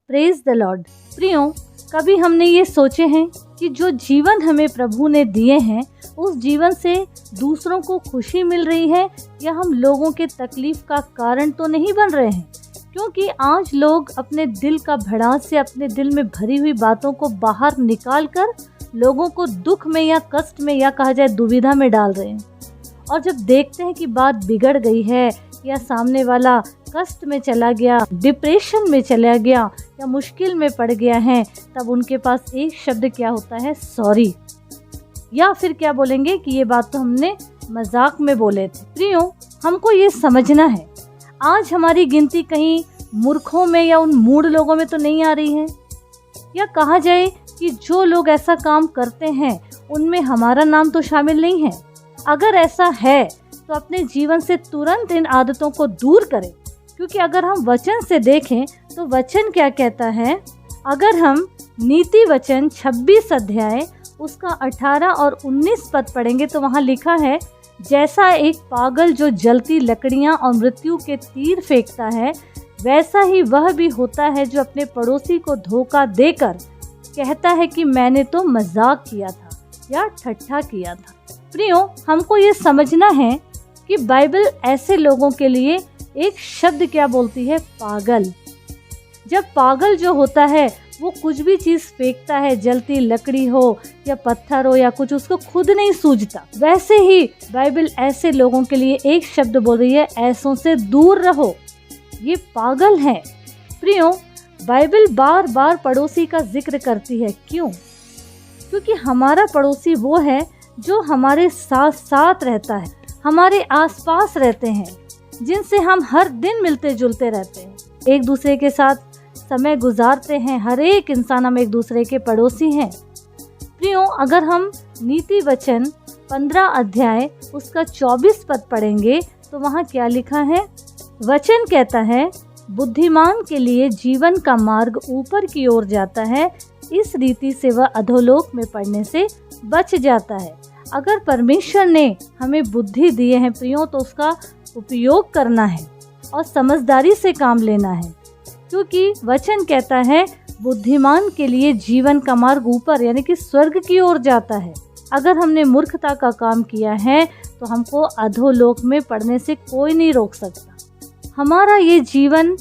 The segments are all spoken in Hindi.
Praise the Lord. प्रियो, कभी हमने ये सोचे हैं कि जो जीवन हमें प्रभु ने दिए हैं उस जीवन से दूसरों को खुशी मिल रही है या हम लोगों के तकलीफ का कारण तो नहीं बन रहे हैं? क्योंकि आज लोग अपने दिल का भड़ास से अपने दिल में भरी हुई बातों को बाहर निकाल कर लोगों को दुख में या कष्ट में या कहा जाए दुविधा में डाल रहे हैं। और जब देखते हैं कि बात बिगड़ गई है या सामने वाला कष्ट में चला गया, डिप्रेशन में चला गया या मुश्किल में पड़ गया है, तब उनके पास एक शब्द क्या होता है, सॉरी। या फिर क्या बोलेंगे कि ये बात तो हमने मजाक में बोले थे। प्रियो, हमको ये समझना है आज हमारी गिनती कहीं मूर्खों में या उन मूढ़ लोगों में तो नहीं आ रही है, या कहा जाए कि जो लोग ऐसा काम करते हैं उनमें हमारा नाम तो शामिल नहीं है। अगर ऐसा है तो अपने जीवन से तुरंत इन आदतों को दूर करें, क्योंकि अगर हम वचन से देखें तो वचन क्या कहता है। अगर हम नीति वचन 26 अध्याय उसका 18 और 19 पद पढ़ेंगे तो वहाँ लिखा है, जैसा एक पागल जो जलती लकड़ियाँ और मृत्यु के तीर फेंकता है, वैसा ही वह भी होता है जो अपने पड़ोसी को धोखा देकर कहता है कि मैंने तो मजाक किया था या ठट्ठा किया था। प्रियो, हमको ये समझना है कि बाइबल ऐसे लोगों के लिए एक शब्द क्या बोलती है, पागल। जब पागल जो होता है वो कुछ भी चीज़ फेंकता है, जलती लकड़ी हो या पत्थर हो या कुछ, उसको खुद नहीं सूझता। वैसे ही बाइबल ऐसे लोगों के लिए एक शब्द बोल रही है, ऐसों से दूर रहो, ये पागल है। प्रियो, बाइबल बार बार पड़ोसी का जिक्र करती है। क्यों? क्योंकि हमारा पड़ोसी वो है जो हमारे साथ साथ रहता है, हमारे आसपास रहते हैं, जिनसे हम हर दिन मिलते जुलते रहते हैं, एक दूसरे के साथ समय गुजारते हैं। हर एक इंसान हम एक दूसरे के पड़ोसी हैं। प्रियो, अगर हम नीति वचन 15 अध्याय उसका 24 पद पढ़ेंगे तो वहाँ क्या लिखा है। वचन कहता है, बुद्धिमान के लिए जीवन का मार्ग ऊपर की ओर जाता है, इस रीति से वह अधोलोक में पड़ने से बच जाता है। अगर परमेश्वर ने हमें बुद्धि दिए हैं प्रियो, तो उसका उपयोग करना है और समझदारी से काम लेना है, क्योंकि वचन कहता है बुद्धिमान के लिए जीवन का मार्ग ऊपर यानी कि स्वर्ग की ओर जाता है। अगर हमने मूर्खता का काम किया है तो हमको अधोलोक में पड़ने से कोई नहीं रोक सकता। हमारा ये जीवन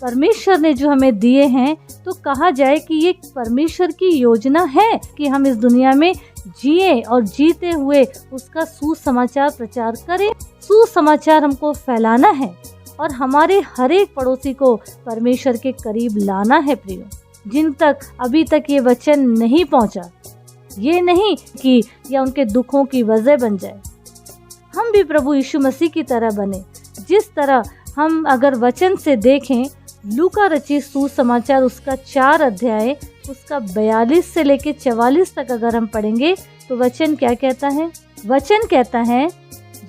परमेश्वर ने जो हमें दिए हैं, तो कहा जाए कि ये परमेश्वर की योजना है कि हम इस दुनिया में जिए और जीते हुए उसका सुसमाचार प्रचार करें। सुसमाचार हमको फैलाना है और हमारे हर एक पड़ोसी को परमेश्वर के करीब लाना है। प्रियो, जिन तक अभी तक ये वचन नहीं पहुंचा, ये नहीं कि या उनके दुखों की वजह बन जाए, हम भी प्रभु यीशु मसीह की तरह बने। जिस तरह हम अगर वचन से देखें, लूका रचित सुसमाचार उसका 4 अध्याय उसका 42 से लेके 44 तक अगर हम पढ़ेंगे तो वचन क्या कहता है। वचन कहता है,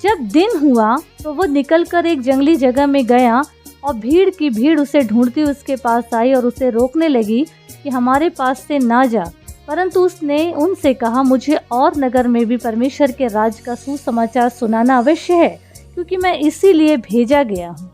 जब दिन हुआ तो वो निकलकर एक जंगली जगह में गया और भीड़ की भीड़ उसे ढूंढती उसके पास आई और उसे रोकने लगी कि हमारे पास से ना जा। परंतु उसने उनसे कहा, मुझे और नगर में भी परमेश्वर के राज का सुसमाचार सुनाना अवश्य है, क्योंकि मैं इसीलिए भेजा गया हूँ।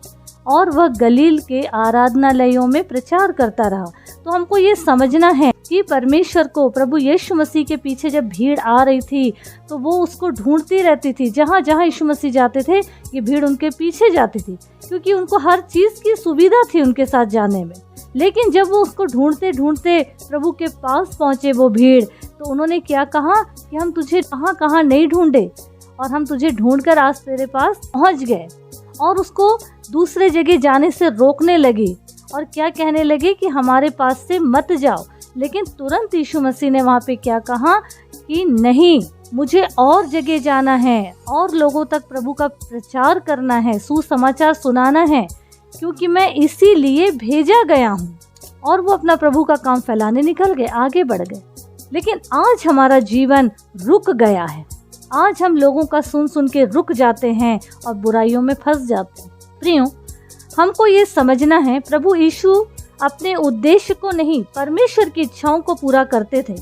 और वह गलील के आराधनालयों में प्रचार करता रहा। तो हमको ये समझना है कि परमेश्वर को, प्रभु यीशु मसीह के पीछे जब भीड़ आ रही थी तो वो उसको ढूंढती रहती थी। जहाँ जहाँ यीशु मसीह जाते थे ये भीड़ उनके पीछे जाती थी, क्योंकि उनको हर चीज़ की सुविधा थी उनके साथ जाने में। लेकिन जब वो उसको ढूंढते ढूंढते प्रभु के पास पहुँचे वो भीड़, तो उन्होंने क्या कहा कि हम तुझे कहाँ कहाँ नहीं ढूंढे और हम तुझे ढूंढकर आज तेरे पास पहुँच गए। और उसको दूसरे जगह जाने से रोकने लगी और क्या कहने लगे कि हमारे पास से मत जाओ। लेकिन तुरंत यीशु मसीह ने वहाँ पे क्या कहा कि नहीं, मुझे और जगह जाना है और लोगों तक प्रभु का प्रचार करना है, सुसमाचार सुनाना है, क्योंकि मैं इसीलिए भेजा गया हूँ। और वो अपना प्रभु का काम फैलाने निकल गए, आगे बढ़ गए। लेकिन आज हमारा जीवन रुक गया है। आज हम लोगों का सुन सुन के रुक जाते हैं और बुराइयों में फंस जाते हैं। प्रियो, हमको ये समझना है, प्रभु यीशु अपने उद्देश्य को नहीं, परमेश्वर की इच्छाओं को पूरा करते थे।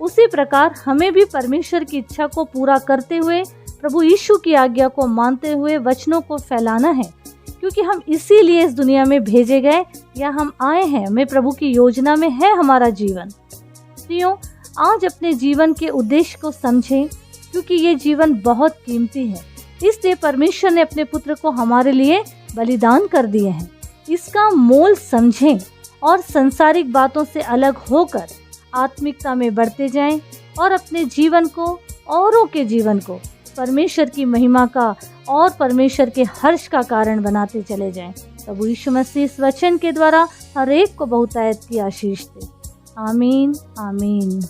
उसी प्रकार हमें भी परमेश्वर की इच्छा को पूरा करते हुए, प्रभु यीशु की आज्ञा को मानते हुए वचनों को फैलाना है। क्योंकि हम इसीलिए इस दुनिया में भेजे गए या हम आए हैं, हमें प्रभु की योजना में है हमारा जीवन। प्रियो, आज अपने जीवन के उद्देश्य को समझें, क्योंकि ये जीवन बहुत कीमती है। इसलिए परमेश्वर ने अपने पुत्र को हमारे लिए बलिदान कर दिए हैं। इसका मोल समझें और सांसारिक बातों से अलग होकर आत्मिकता में बढ़ते जाएं और अपने जीवन को, औरों के जीवन को परमेश्वर की महिमा का और परमेश्वर के हर्ष का कारण बनाते चले जाएं। प्रभु यीशु मसीह इस वचन के द्वारा हर एक को बहुतायत की आशीष दे। आमीन, आमीन।